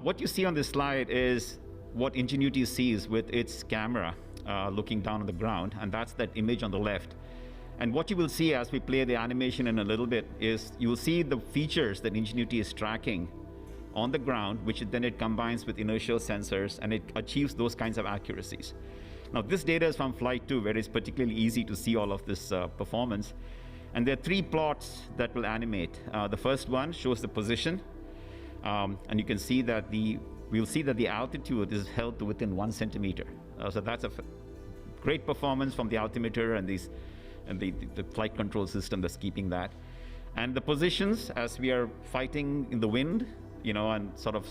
What you see on this slide is what Ingenuity sees with its camera looking down on the ground, and that's that image on the left. And what you will see as we play the animation in a little bit is you will see the features that Ingenuity is tracking on the ground, which then it combines with inertial sensors, and it achieves those kinds of accuracies. Now, this data is from Flight 2, where it's particularly easy to see all of this performance. And there are 3 plots that will animate. The first one shows the position, and you can see that we'll see that the altitude is held to within 1 centimeter. So that's a great performance from the altimeter and the flight control system that's keeping that. And the positions, as we are fighting in the wind, and sort of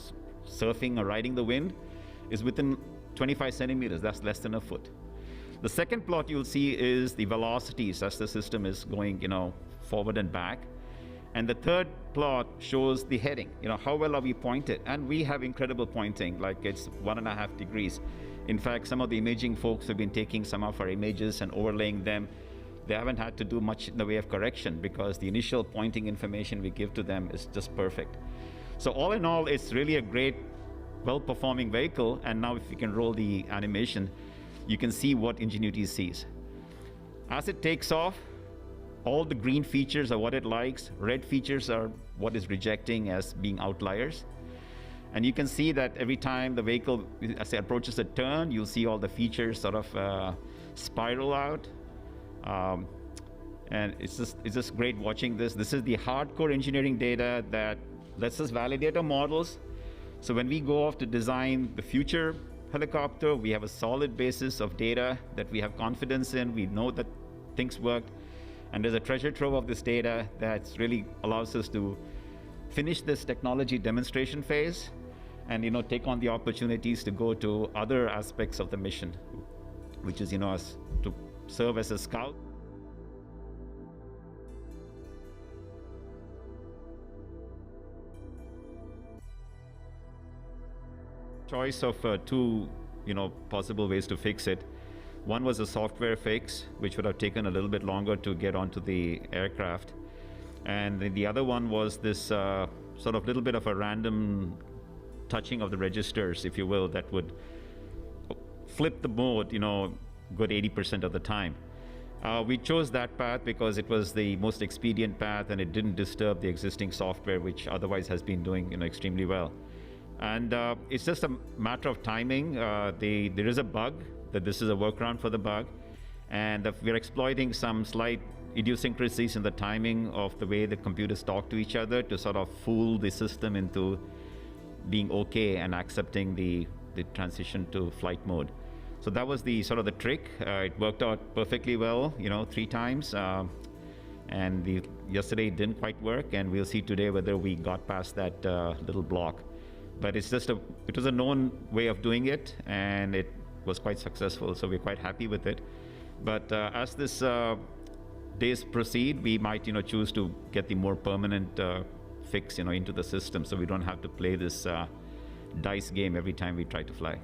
surfing or riding the wind, is within 25 centimeters. That's less than a foot. The second plot you'll see is the velocities as the system is going, forward and back. And the third plot shows the heading, how well are we pointed? And we have incredible pointing, like it's 1.5 degrees. In fact, some of the imaging folks have been taking some of our images and overlaying them. They haven't had to do much in the way of correction because the initial pointing information we give to them is just perfect. So all in all, it's really a great, well-performing vehicle. And now if you can roll the animation, you can see what Ingenuity sees. As it takes off, all the green features are what it likes. Red features are what it's rejecting as being outliers. And you can see that every time the vehicle, as it approaches a turn, you'll see all the features sort of spiral out. And it's just great watching this. This is the hardcore engineering data that lets us validate our models. So when we go off to design the future helicopter, we have a solid basis of data that we have confidence in. We know that things worked. And there's a treasure trove of this data that really allows us to finish this technology demonstration phase and take on the opportunities to go to other aspects of the mission, which is to serve as a scout. Choice of 2 possible ways to fix it. One was a software fix, which would have taken a little bit longer to get onto the aircraft. And then the other one was this sort of little bit of a random touching of the registers, if you will, that would flip the mode, good 80% of the time. We chose that path because it was the most expedient path and it didn't disturb the existing software, which otherwise has been doing extremely well. And it's just a matter of timing. There is a bug, that this is a workaround for the bug. And we're exploiting some slight idiosyncrasies in the timing of the way the computers talk to each other to sort of fool the system into being okay and accepting the transition to flight mode. So that was the sort of the trick. It worked out perfectly well, 3 times. And yesterday it didn't quite work, and we'll see today whether we got past that little block. But it was a known way of doing it, and it was quite successful, so we're quite happy with it. But as this days proceed, we might choose to get the more permanent fix into the system, so we don't have to play this dice game every time we try to fly.